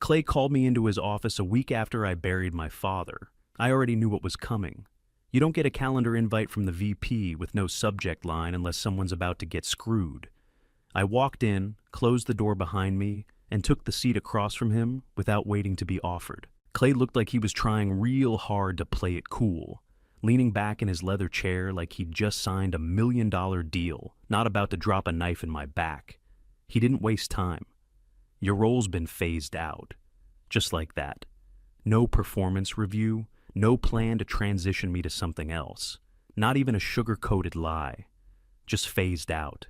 Qley called me into his office a week after I buried my father. I already knew what was coming. You don't get a calendar invite from the VP with no subject line unless someone's about to get screwed. I walked in, closed the door behind me, and took the seat across from him without waiting to be offered. Qley looked like he was trying real hard to play it cool, leaning back in his leather chair like he'd just signed a $1 million deal, not about to drop a knife in my back. He didn't waste time. Your role's been phased out. Just like that. No performance review, no plan to transition me to something else. Not even a sugar-coated lie. Just phased out.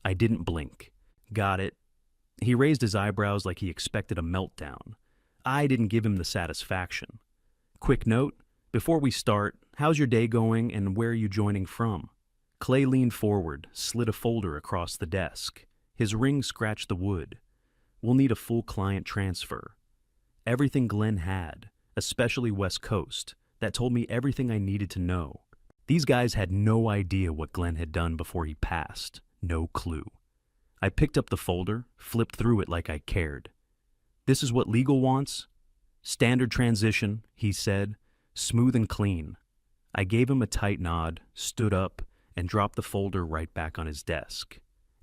I didn't blink. Got it. He raised his eyebrows like he expected a meltdown. I didn't give him the satisfaction. Quick note, before we start, how's your day going and where are you joining from? Qley leaned forward, slid a folder across the desk. His ring scratched the wood. We'll need a full client transfer. Everything Glenn had, especially West Coast, that told me everything I needed to know. These guys had no idea what Glenn had done before he passed. No clue. I picked up the folder, flipped through it like I cared. This is what legal wants? Standard transition, he said, smooth and clean. I gave him a tight nod, stood up, and dropped the folder right back on his desk.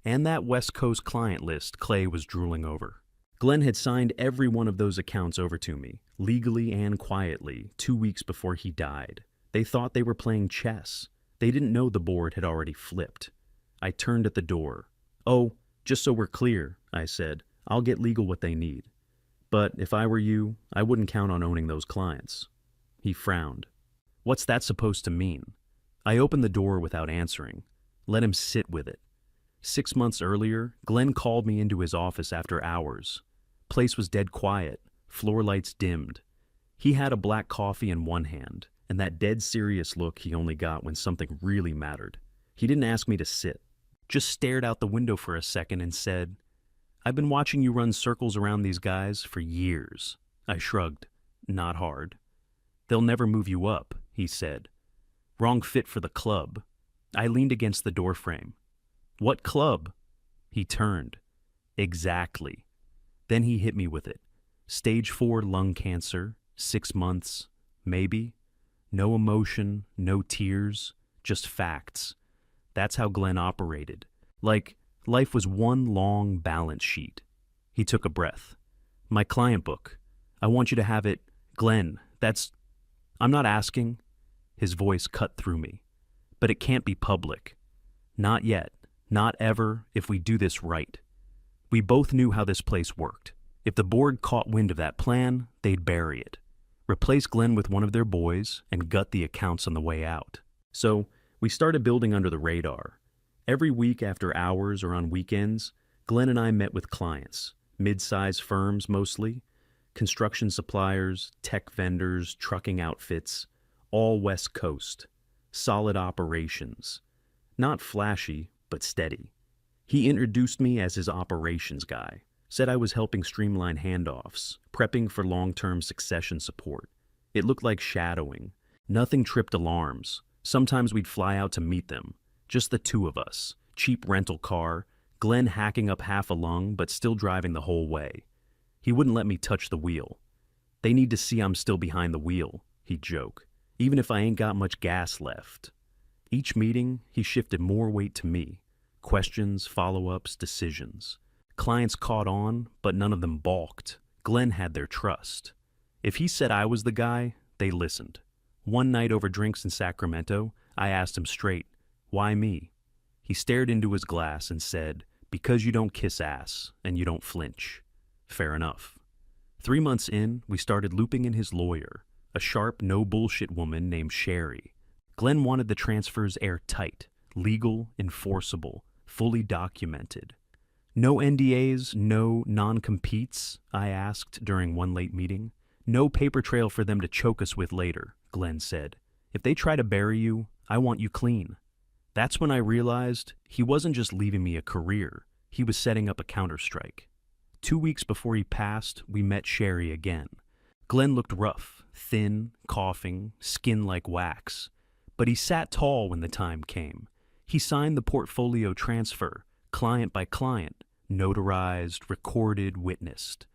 And that West Coast client list Qley was drooling over. Glenn had signed every one of those accounts over to me, legally and quietly, 2 weeks before he died. They thought they were playing chess. They didn't know the board had already flipped. I turned at the door. Oh, just so we're clear, I said, I'll get legal what they need. But if I were you, I wouldn't count on owning those clients. He frowned. What's that supposed to mean? I opened the door without answering. Let him sit with it. 6 months earlier, Glenn called me into his office after hours. Place was dead quiet, floor lights dimmed. He had a black coffee in one hand, and that dead serious look he only got when something really mattered. He didn't ask me to sit, just stared out the window for a second and said, I've been watching you run circles around these guys for years. I shrugged. Not hard. They'll never move you up, he said. Wrong fit for the club. I leaned against the doorframe. What club? He turned. Exactly. Then he hit me with it. Stage 4 lung cancer, 6 months, maybe. No emotion, no tears, just facts. That's how Glenn operated. Like, life was one long balance sheet. He took a breath. My client book. I want you to have it. Glenn, I'm not asking. His voice cut through me. But it can't be public. Not yet. Not ever, if we do this right. We both knew how this place worked. If the board caught wind of that plan, they'd bury it. Replace Glenn with one of their boys and gut the accounts on the way out. So, we started building under the radar. Every week after hours or on weekends, Glenn and I met with clients, mid-size firms mostly, construction suppliers, tech vendors, trucking outfits, all West Coast. Solid operations. Not flashy, but steady. He introduced me as his operations guy, said I was helping streamline handoffs, prepping for long-term succession support. It looked like shadowing. Nothing tripped alarms. Sometimes we'd fly out to meet them, just the two of us, cheap rental car, Glenn hacking up half a lung but still driving the whole way. He wouldn't let me touch the wheel. They need to see I'm still behind the wheel, he'd joke, even if I ain't got much gas left. Each meeting, he shifted more weight to me. Questions, follow-ups, decisions. Clients caught on, but none of them balked. Glenn had their trust. If he said I was the guy, they listened. One night over drinks in Sacramento, I asked him straight, why me? He stared into his glass and said, because you don't kiss ass and you don't flinch. Fair enough. 3 months in, we started looping in his lawyer, a sharp, no-bullshit woman named Sherry. Glenn wanted the transfers airtight, legal, enforceable, fully documented. No NDAs, no non-competes, I asked during one late meeting. No paper trail for them to choke us with later, Glenn said. If they try to bury you, I want you clean. That's when I realized he wasn't just leaving me a career, he was setting up a counterstrike. 2 weeks before he passed, we met Sherry again. Glenn looked rough, thin, coughing, skin like wax. But he sat tall when the time came. He signed the portfolio transfer, client by client, notarized, recorded, witnessed.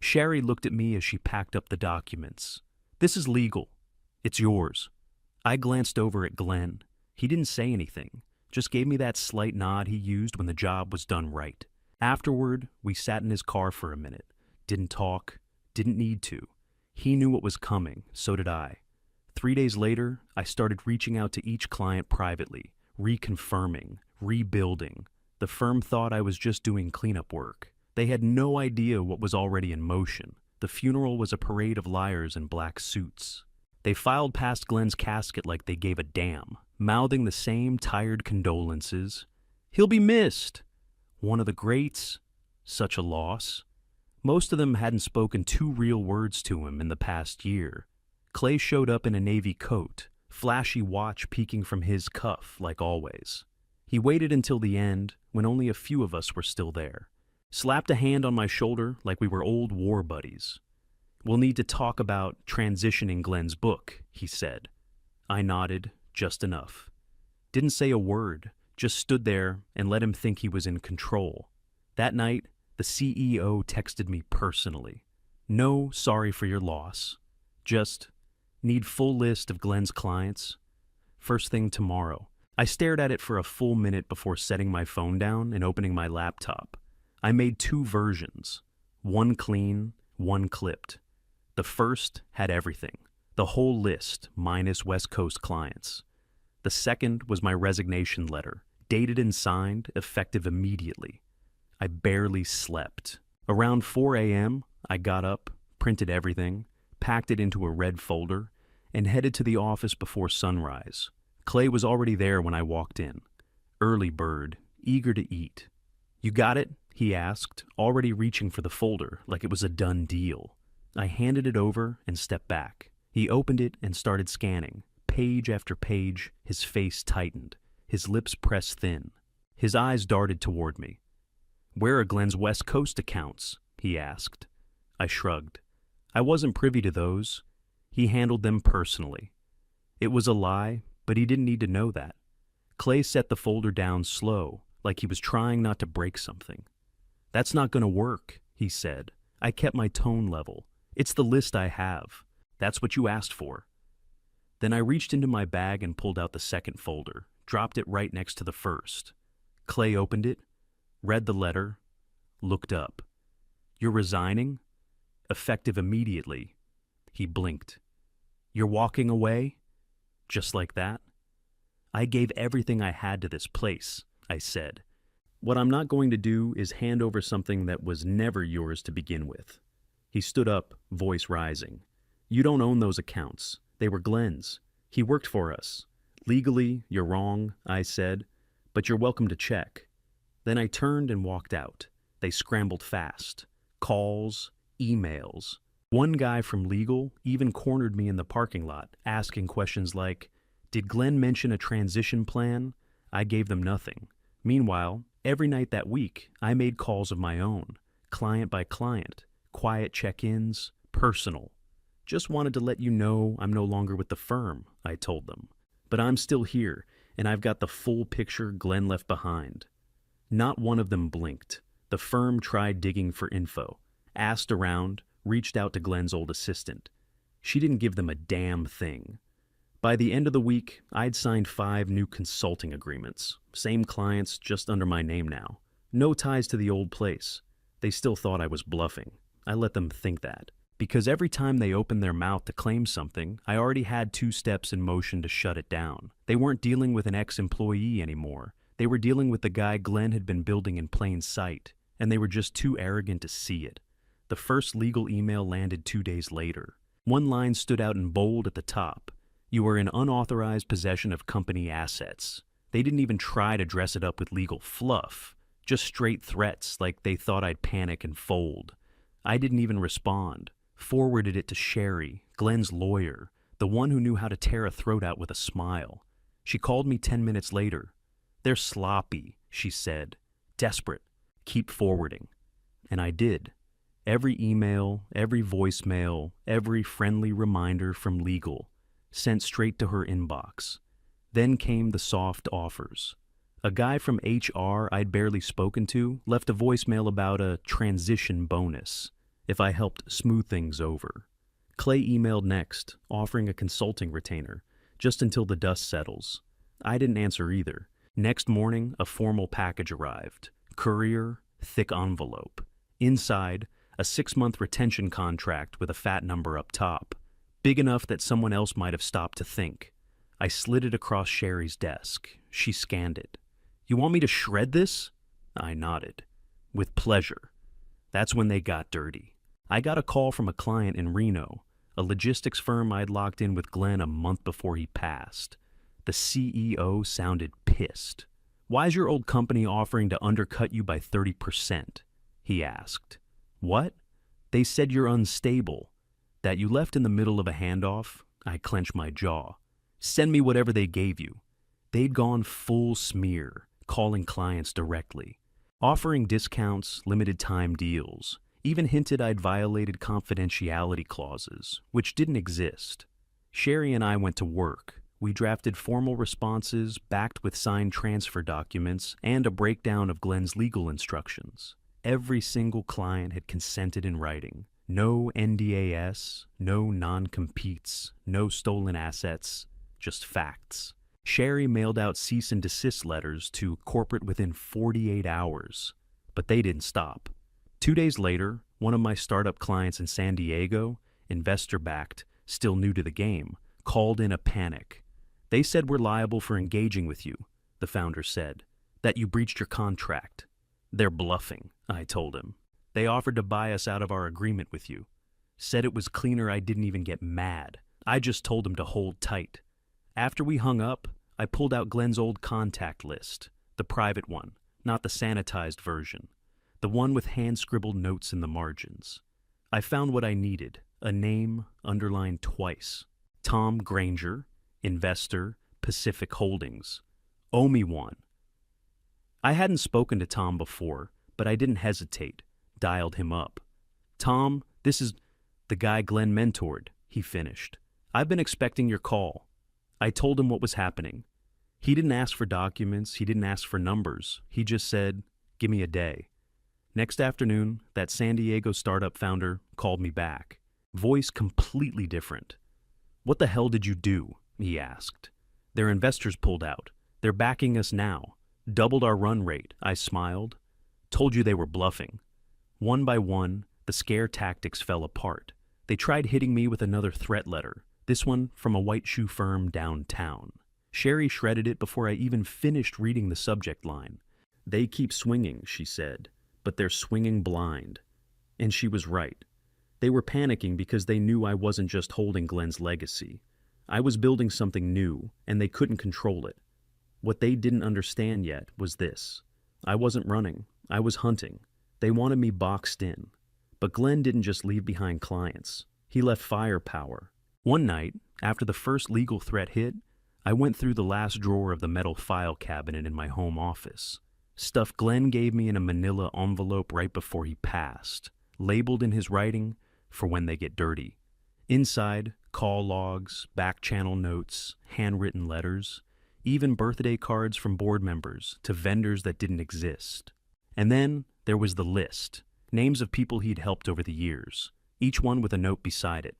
Sherry looked at me as she packed up the documents. "This is legal. It's yours." I glanced over at Glenn. He didn't say anything, just gave me that slight nod he used when the job was done right. Afterward, we sat in his car for a minute. Didn't talk, didn't need to. He knew what was coming, so did I. 3 days later, I started reaching out to each client privately, reconfirming, rebuilding. The firm thought I was just doing cleanup work. They had no idea what was already in motion. The funeral was a parade of liars in black suits. They filed past Glenn's casket like they gave a damn, mouthing the same tired condolences. "He'll be missed. One of the greats. Such a loss." Most of them hadn't spoken 2 real words to him in the past year. Qley showed up in a navy coat, flashy watch peeking from his cuff like always. He waited until the end, when only a few of us were still there. Slapped a hand on my shoulder like we were old war buddies. "We'll need to talk about transitioning Glenn's book," he said. I nodded, just enough. Didn't say a word, just stood there and let him think he was in control. That night, the CEO texted me personally. "No, sorry for your loss. Just need full list of Glenn's clients. First thing tomorrow." I stared at it for a full minute before setting my phone down and opening my laptop. I made 2 versions, one clean, one clipped. The first had everything, the whole list minus West Coast clients. The second was my resignation letter, dated and signed, effective immediately. I barely slept. Around 4 a.m., I got up, printed everything, packed it into a red folder, and headed to the office before sunrise. Qley was already there when I walked in. Early bird, eager to eat. "You got it?" he asked, already reaching for the folder like it was a done deal. I handed it over and stepped back. He opened it and started scanning. Page after page, his face tightened, his lips pressed thin. His eyes darted toward me. "Where are Glenn's West Coast accounts?" he asked. I shrugged. I wasn't privy to those. He handled them personally. It was a lie, but he didn't need to know that. Qley set the folder down slow, like he was trying not to break something. "That's not going to work," he said. I kept my tone level. "It's the list I have. That's what you asked for." Then I reached into my bag and pulled out the second folder, dropped it right next to the first. Qley opened it, read the letter, looked up. "You're resigning? Effective immediately." He blinked. "You're walking away?" Just like that. "I gave everything I had to this place," I said. "What I'm not going to do is hand over something that was never yours to begin with." He stood up, voice rising. "You don't own those accounts. They were Glenn's. He worked for us. Legally, you're wrong," I said, "but you're welcome to check." Then I turned and walked out. They scrambled fast. Calls, emails. One guy from legal even cornered me in the parking lot, asking questions like, "Did Glenn mention a transition plan?" I gave them nothing. Meanwhile, every night that week, I made calls of my own, client by client, quiet check-ins, personal. "Just wanted to let you know I'm no longer with the firm," I told them. "But I'm still here, and I've got the full picture Glenn left behind." Not one of them blinked. The firm tried digging for info, asked around, reached out to Glenn's old assistant. She didn't give them a damn thing. By the end of the week, I'd signed 5 new consulting agreements. Same clients, just under my name now. No ties to the old place. They still thought I was bluffing. I let them think that. Because every time they opened their mouth to claim something, I already had 2 steps in motion to shut it down. They weren't dealing with an ex-employee anymore. They were dealing with the guy Glenn had been building in plain sight, and they were just too arrogant to see it. The first legal email landed 2 days later. One line stood out in bold at the top. "You are in unauthorized possession of company assets." They didn't even try to dress it up with legal fluff, just straight threats like they thought I'd panic and fold. I didn't even respond. Forwarded it to Sherry, Glenn's lawyer, the one who knew how to tear a throat out with a smile. She called me 10 minutes later. "They're sloppy," she said. "Desperate. Keep forwarding." And I did. Every email, every voicemail, every friendly reminder from legal, sent straight to her inbox. Then came the soft offers. A guy from HR I'd barely spoken to left a voicemail about a transition bonus. if I helped smooth things over. Qley emailed next, offering a consulting retainer, just until the dust settles. I didn't answer either. Next morning, a formal package arrived. Courier, thick envelope. Inside, a 6-month retention contract with a fat number up top. Big enough that someone else might have stopped to think. I slid it across Sherry's desk. She scanned it. "You want me to shred this?" I nodded. "With pleasure." That's when they got dirty. I got a call from a client in Reno, a logistics firm I'd locked in with Glenn a month before he passed. The CEO sounded pissed. "Why's your old company offering to undercut you by 30%? He asked. "What?" "They said you're unstable. That you left in the middle of a handoff." I clenched my jaw. "Send me whatever they gave you." They'd gone full smear, calling clients directly, offering discounts, limited time deals, even hinted I'd violated confidentiality clauses, which didn't exist. Sherry and I went to work. We drafted formal responses backed with signed transfer documents and a breakdown of Glenn's legal instructions. Every single client had consented in writing. No NDAS, no non-competes, no stolen assets, just facts. Sherry mailed out cease and desist letters to corporate within 48 hours, but they didn't stop. 2 days later, one of my startup clients in San Diego, investor-backed, still new to the game, called in a panic. "They said we're liable for engaging with you," the founder said, "that you breached your contract." "They're bluffing," I told him. "They offered to buy us out of our agreement with you. Said it was cleaner I didn't even get mad. I just told them to hold tight." After we hung up, I pulled out Glenn's old contact list, the private one, not the sanitized version, the one with hand-scribbled notes in the margins. I found what I needed, a name underlined twice. Tom Granger, investor, Pacific Holdings. Owe me one. I hadn't spoken to Tom before, but I didn't hesitate, dialed him up. "Tom, this is the guy Glenn mentored," he finished. "I've been expecting your call." I told him what was happening. He didn't ask for documents, he didn't ask for numbers. He just said, "Give me a day." Next afternoon, that San Diego startup founder called me back. Voice completely different. "What the hell did you do?" he asked. "Their investors pulled out. They're backing us now. Doubled our run rate," I smiled. "Told you they were bluffing." One by one, the scare tactics fell apart. They tried hitting me with another threat letter, this one from a white shoe firm downtown. Sherry shredded it before I even finished reading the subject line. "They keep swinging," she said, "but they're swinging blind." And she was right. They were panicking because they knew I wasn't just holding Glenn's legacy. I was building something new, and they couldn't control it. What they didn't understand yet was this. I wasn't running. I was hunting. They wanted me boxed in. But Glenn didn't just leave behind clients. He left firepower. One night, after the first legal threat hit, I went through the last drawer of the metal file cabinet in my home office. Stuff Glenn gave me in a manila envelope right before he passed, labeled in his writing, for when they get dirty. Inside, call logs, back-channel notes, handwritten letters, even birthday cards from board members to vendors that didn't exist. And then there was the list, names of people he'd helped over the years, each one with a note beside it.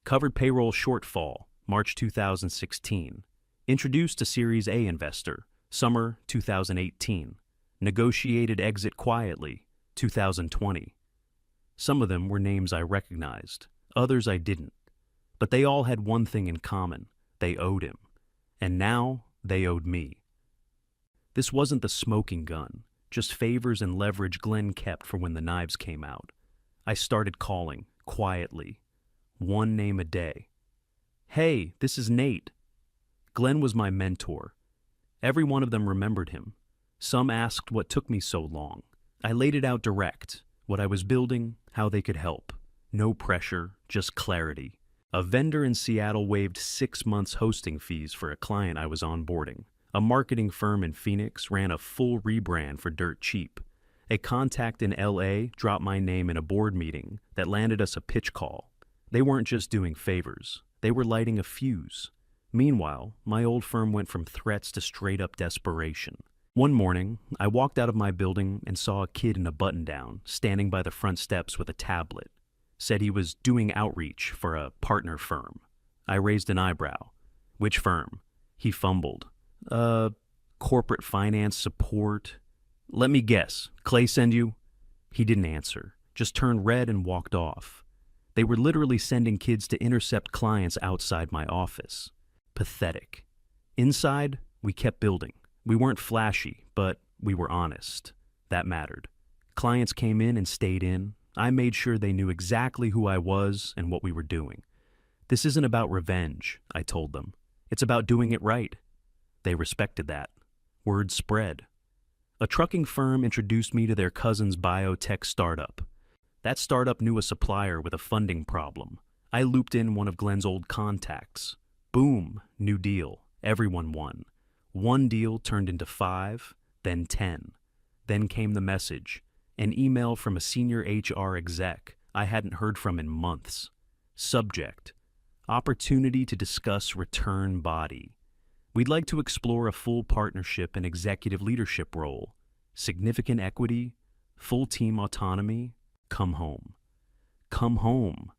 Covered payroll shortfall, March 2016. Introduced to Series A investor, summer 2018. Negotiated exit quietly, 2020. Some of them were names I recognized, others I didn't. But they all had one thing in common. They owed him. And now they owed me. This wasn't the smoking gun, just favors and leverage Glenn kept for when the knives came out. I started calling, quietly. One name a day. "Hey, this is Nate." Glenn was my mentor. Every one of them remembered him. Some asked what took me so long. I laid it out direct, what I was building, how they could help. No pressure, just clarity. A vendor in Seattle waived 6 months hosting fees for a client I was onboarding. A marketing firm in Phoenix ran a full rebrand for dirt cheap. A contact in LA dropped my name in a board meeting that landed us a pitch call. They weren't just doing favors, they were lighting a fuse. Meanwhile, my old firm went from threats to straight-up desperation. One morning, I walked out of my building and saw a kid in a button-down standing by the front steps with a tablet. Said he was doing outreach for a partner firm. I raised an eyebrow. Which firm? He fumbled. Corporate finance support. Let me guess. Qley send you? He didn't answer, just turned red and walked off. They were literally sending kids to intercept clients outside my office. Pathetic. Inside, we kept building. We weren't flashy, but we were honest. That mattered. Clients came in and stayed in. I made sure they knew exactly who I was and what we were doing. This isn't about revenge, I told them. It's about doing it right. They respected that. Word spread. A trucking firm introduced me to their cousin's biotech startup. That startup knew a supplier with a funding problem. I looped in one of Glenn's old contacts. Boom, new deal. Everyone won. One deal turned into 5, then 10. Then came the message. An email from a senior HR exec I hadn't heard from in months. Subject: opportunity to discuss return body. We'd like to explore a full partnership and executive leadership role. Significant equity, full team autonomy. Come home. Come home.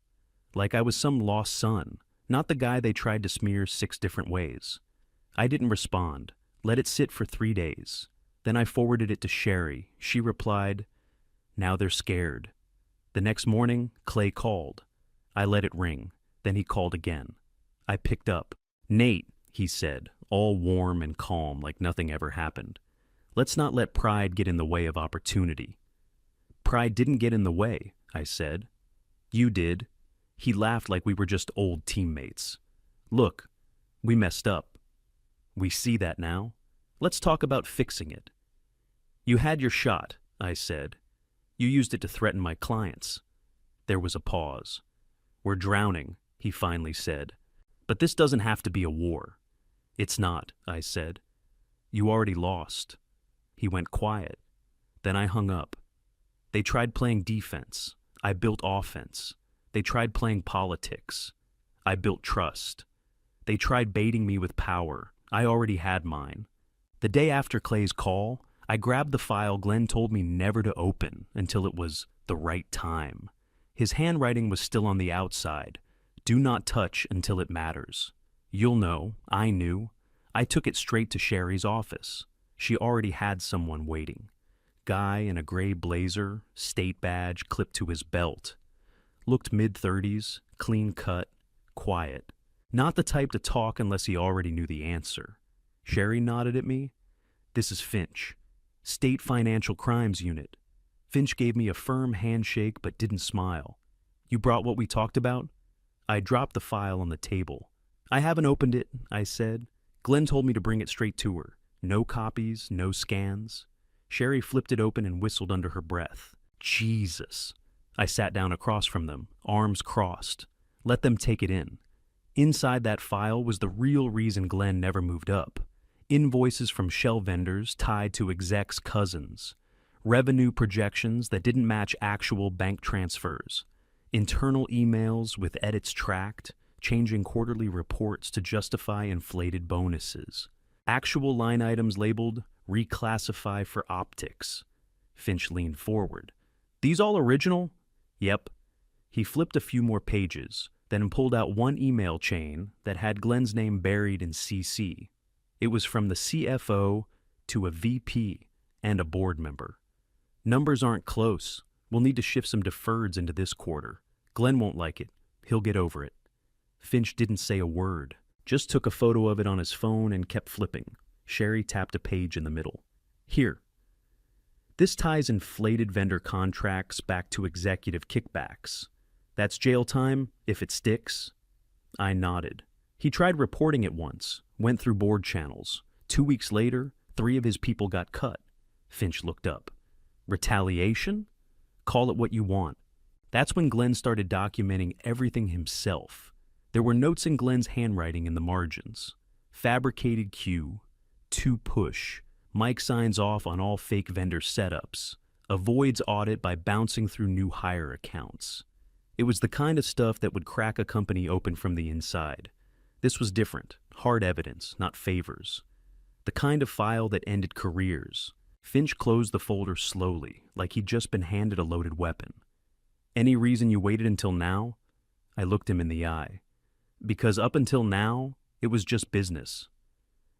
Like I was some lost son, not the guy they tried to smear 6 different ways. I didn't respond. Let it sit for 3 days. Then I forwarded it to Sherry. She replied, "Now they're scared." The next morning, Qley called. I let it ring. Then he called again. I picked up. "Nate," he said, all warm and calm like nothing ever happened. "Let's not let pride get in the way of opportunity." "Pride didn't get in the way," I said. "You did." He laughed like we were just old teammates. "Look, we messed up. We see that now. Let's talk about fixing it." "You had your shot," I said. "You used it to threaten my clients." There was a pause. "We're drowning," he finally said. "But this doesn't have to be a war." "It's not," I said. "You already lost." He went quiet. Then I hung up. They tried playing defense. I built offense. They tried playing politics. I built trust. They tried baiting me with power. I already had mine. The day after Qley's call, I grabbed the file Glenn told me never to open until it was the right time. His handwriting was still on the outside. "Do not touch until it matters." You'll know. I knew. I took it straight to Sherry's office. She already had someone waiting. Guy in a gray blazer, state badge clipped to his belt. Looked mid-30s, clean cut, quiet. Not the type to talk unless he already knew the answer. Sherry nodded at me. "This is Finch. State Financial Crimes Unit." Finch gave me a firm handshake but didn't smile. "You brought what we talked about?" I dropped the file on the table. "I haven't opened it," I said. "Glenn told me to bring it straight to her. No copies, no scans." Sherry flipped it open and whistled under her breath. "Jesus." I sat down across from them, arms crossed. Let them take it in. Inside that file was the real reason Glenn never moved up. Invoices from shell vendors tied to execs' cousins. Revenue projections that didn't match actual bank transfers. Internal emails with edits tracked, changing quarterly reports to justify inflated bonuses. Actual line items labeled "reclassify for optics." Finch leaned forward. "These all original?" "Yep." He flipped a few more pages, then pulled out one email chain that had Glenn's name buried in CC. It was from the CFO to a VP and a board member. "Numbers aren't close. We'll need to shift some deferreds into this quarter. Glenn won't like it. He'll get over it." Finch didn't say a word, just took a photo of it on his phone and kept flipping. Sherry tapped a page in the middle. "Here. This ties inflated vendor contracts back to executive kickbacks. That's jail time if it sticks." I nodded. He tried reporting it once, went through board channels. 2 weeks later, 3 of his people got cut. Finch looked up. "Retaliation? Call it what you want." That's when Glenn started documenting everything himself. There were notes in Glenn's handwriting in the margins. Fabricated Q, to push, Mike signs off on all fake vendor setups, avoids audit by bouncing through new hire accounts. It was the kind of stuff that would crack a company open from the inside. This was different, hard evidence, not favors. The kind of file that ended careers. Finch closed the folder slowly, like he'd just been handed a loaded weapon. Any reason you waited until now? I looked him in the eye. Because up until now, it was just business.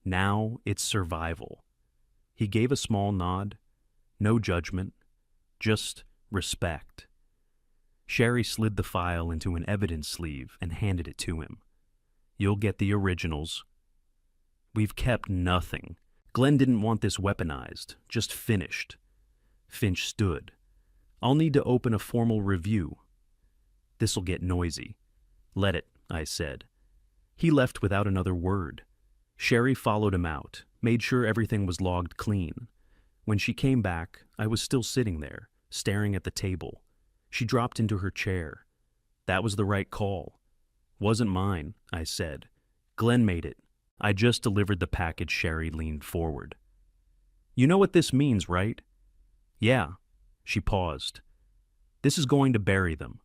Now it's survival. He gave a small nod. No judgment. Just respect. Sherry slid the file into an evidence sleeve and handed it to him. You'll get the originals. We've kept nothing. Glenn didn't want this weaponized, just finished. Finch stood. I'll need to open a formal review. This'll get noisy. Let it, I said. He left without another word. Sherry followed him out, made sure everything was logged clean. When she came back, I was still sitting there, staring at the table. She dropped into her chair. That was the right call. Wasn't mine, I said. Glenn made it. I just delivered the package. Sherry leaned forward. You know what this means, right? Yeah. She paused. This is going to bury them.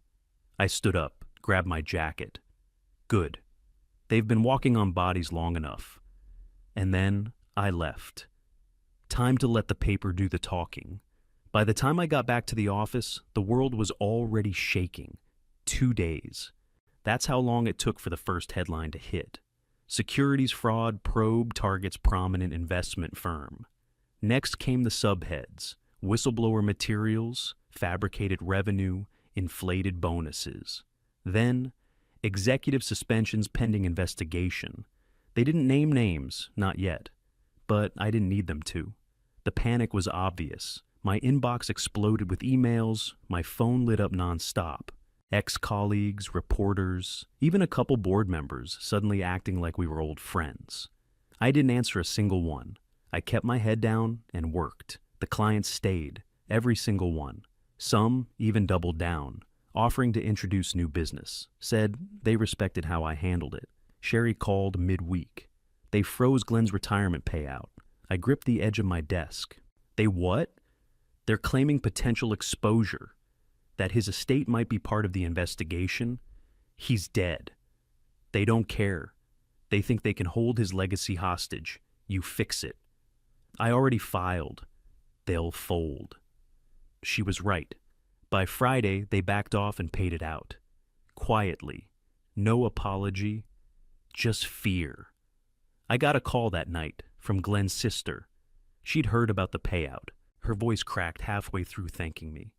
I stood up, grabbed my jacket. Good. They've been walking on bodies long enough. And then I left. Time to let the paper do the talking. By the time I got back to the office, the world was already shaking. 2 days. That's how long it took for the first headline to hit. Securities fraud probe targets prominent investment firm. Next came the subheads: whistleblower materials, fabricated revenue, inflated bonuses. Then, executive suspensions pending investigation. They didn't name names, not yet. But I didn't need them to. The panic was obvious. My inbox exploded with emails, my phone lit up nonstop. Ex-colleagues, reporters, even a couple board members suddenly acting like we were old friends. I didn't answer a single one. I kept my head down and worked. The clients stayed, every single one. Some even doubled down, offering to introduce new business. Said they respected how I handled it. Sherry called midweek. They froze Glenn's retirement payout. I gripped the edge of my desk. They what? They're claiming potential exposure. That his estate might be part of the investigation. He's dead. They don't care. They think they can hold his legacy hostage. You fix it. I already filed. They'll fold. She was right. By Friday, they backed off and paid it out. Quietly. No apology. Just fear. I got a call that night from Glenn's sister. She'd heard about the payout. Her voice cracked halfway through thanking me.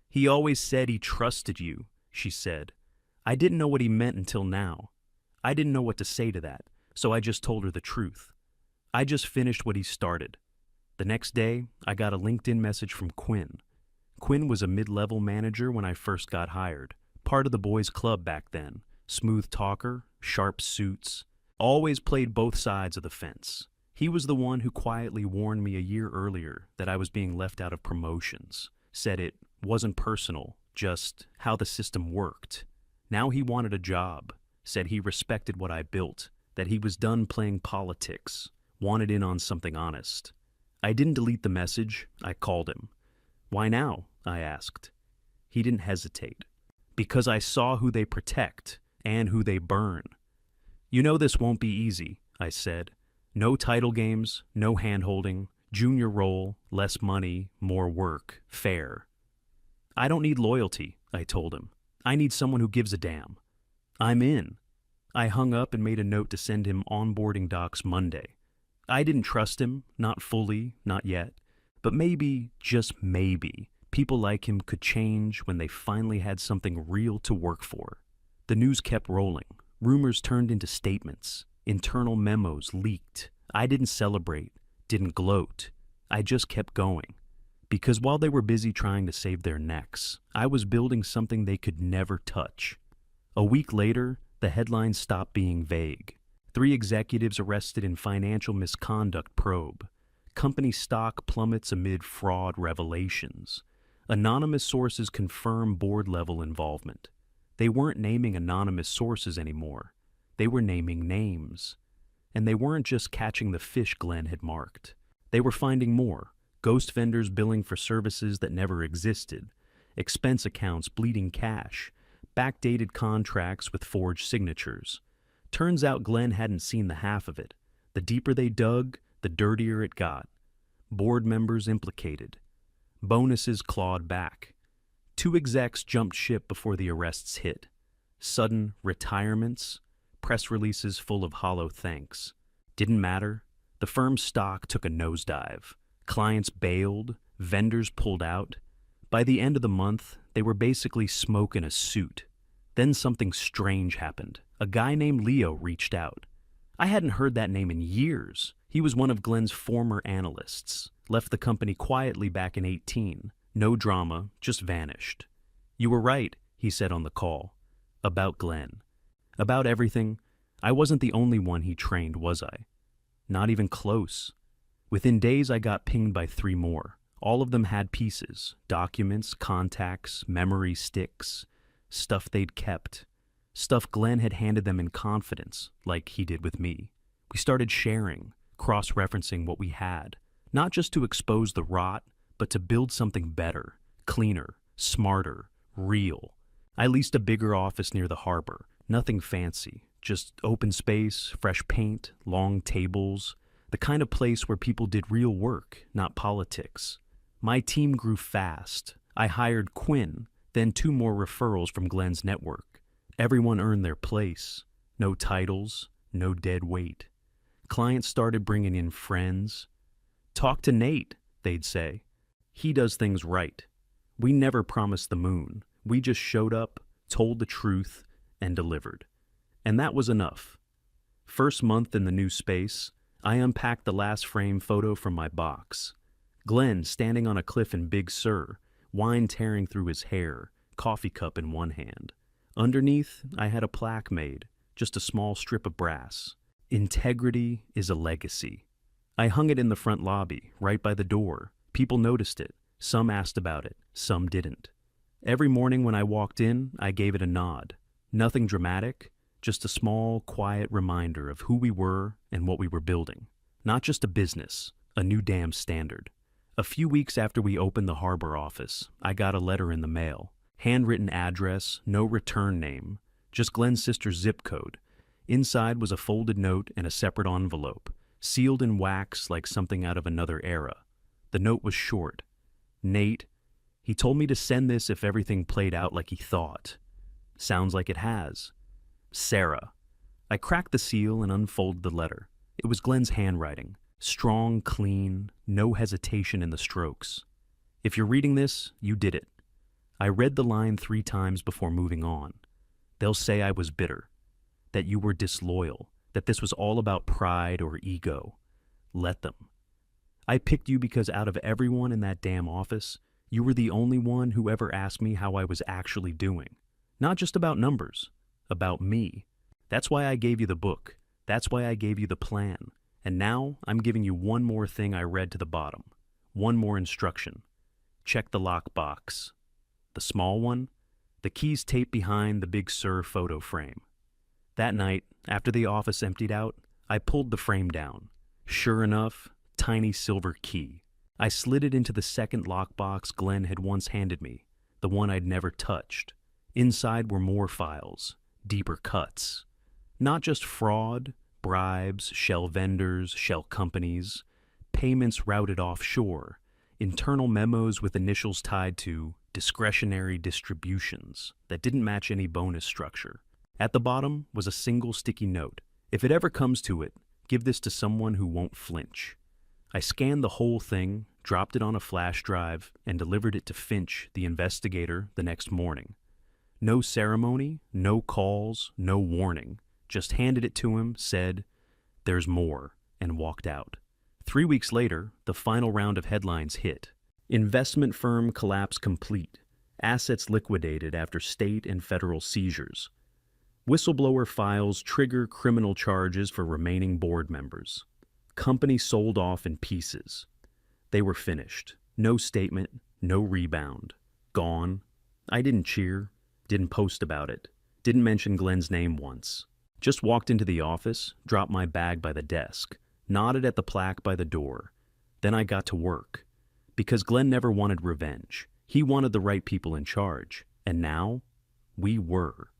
He always said he trusted you, she said. I didn't know what he meant until now. I didn't know what to say to that, so I just told her the truth. I just finished what he started. The next day, I got a LinkedIn message from Quinn. Quinn was a mid-level manager when I first got hired, part of the boys' club back then. Smooth talker, sharp suits, always played both sides of the fence. He was the one who quietly warned me a year earlier that I was being left out of promotions. Said it wasn't personal, just how the system worked. Now he wanted a job. Said he respected what I built, that he was done playing politics, wanted in on something honest. I didn't delete the message. I called him. Why now? I asked. He didn't hesitate. Because I saw who they protect and who they burn. You know this won't be easy, I said. No title games, no hand-holding, junior role, less money, more work, fair. I don't need loyalty, I told him. I need someone who gives a damn. I'm in. I hung up and made a note to send him onboarding docs Monday. I didn't trust him, not fully, not yet. But maybe, just maybe, people like him could change when they finally had something real to work for. The news kept rolling. Rumors turned into statements. Internal memos leaked. I didn't celebrate, didn't gloat. I just kept going. Because while they were busy trying to save their necks, I was building something they could never touch. A week later, the headlines stopped being vague. 3 executives arrested in financial misconduct probe. Company stock plummets amid fraud revelations. Anonymous sources confirm board-level involvement. They weren't naming anonymous sources anymore. They were naming names. And they weren't just catching the fish Glenn had marked. They were finding more. Ghost vendors billing for services that never existed. Expense accounts bleeding cash. Backdated contracts with forged signatures. Turns out Glenn hadn't seen the half of it. The deeper they dug, the dirtier it got. Board members implicated. Bonuses clawed back. Two execs jumped ship before the arrests hit. Sudden retirements, press releases full of hollow thanks. Didn't matter. The firm's stock took a nosedive. Clients bailed, vendors pulled out. By the end of the month, they were basically smoking a suit. Then something strange happened. A guy named Leo reached out. I hadn't heard that name in years. He was one of Glenn's former analysts. Left the company quietly back in 2018. No drama, just vanished. "You were right," he said on the call. About Glenn. About everything. I wasn't the only one he trained, was I? Not even close. Within days, I got pinged by 3 more. All of them had pieces, documents, contacts, memory sticks, stuff they'd kept. Stuff Glenn had handed them in confidence, like he did with me. We started sharing, cross-referencing what we had, not just to expose the rot, but to build something better, cleaner, smarter, real. I leased a bigger office near the harbor, nothing fancy, just open space, fresh paint, long tables, the kind of place where people did real work, not politics. My team grew fast. I hired Quinn, then 2 more referrals from Glenn's network. Everyone earned their place. No titles, no dead weight. Clients started bringing in friends. "Talk to Nate," they'd say. "He does things right." We never promised the moon. We just showed up, told the truth, and delivered. And that was enough. First month in the new space, I unpacked the last frame photo from my box. Glenn standing on a cliff in Big Sur, wine tearing through his hair, coffee cup in one hand. Underneath, I had a plaque made, just a small strip of brass. "Integrity is a legacy." I hung it in the front lobby, right by the door. People noticed it. Some asked about it, some didn't. Every morning when I walked in, I gave it a nod. Nothing dramatic, just a small, quiet reminder of who we were and what we were building. Not just a business, a new damn standard. A few weeks after we opened the harbor office, I got a letter in the mail. Handwritten address, no return name, just Glenn's sister's zip code. Inside was a folded note and a separate envelope, sealed in wax like something out of another era. The note was short. "Nate, he told me to send this if everything played out like he thought. Sounds like it has. Sarah." I cracked the seal and unfolded the letter. It was Glenn's handwriting. Strong, clean, no hesitation in the strokes. "If you're reading this, you did it." I read the line 3 times before moving on. "They'll say I was bitter, that you were disloyal, that this was all about pride or ego. Let them. I picked you because out of everyone in that damn office, you were the only one who ever asked me how I was actually doing. Not just about numbers, about me. That's why I gave you the book. That's why I gave you the plan. And now I'm giving you one more thing I read to the bottom. One more instruction. Check the lockbox. The small one, the keys taped behind the Big Sur photo frame. That night, after the office emptied out, I pulled the frame down. Sure enough, tiny silver key. I slid it into the second lockbox Glenn had once handed me, the one I'd never touched. Inside were more files, deeper cuts. Not just fraud, bribes, shell vendors, shell companies, payments routed offshore, internal memos with initials tied to discretionary distributions that didn't match any bonus structure. At the bottom was a single sticky note. "If it ever comes to it, give this to someone who won't flinch." I scanned the whole thing, dropped it on a flash drive, and delivered it to Finch, the investigator, the next morning. No ceremony, no calls, no warning. Just handed it to him, said, "There's more," and walked out. 3 weeks later, the final round of headlines hit. Investment firm collapse complete. Assets liquidated after state and federal seizures. Whistleblower files trigger criminal charges for remaining board members. Company sold off in pieces. They were finished. No statement, no rebound. Gone. I didn't cheer, didn't post about it, didn't mention Glenn's name once. Just walked into the office, dropped my bag by the desk, nodded at the plaque by the door. Then I got to work. Because Glenn never wanted revenge. He wanted the right people in charge. And now, we were.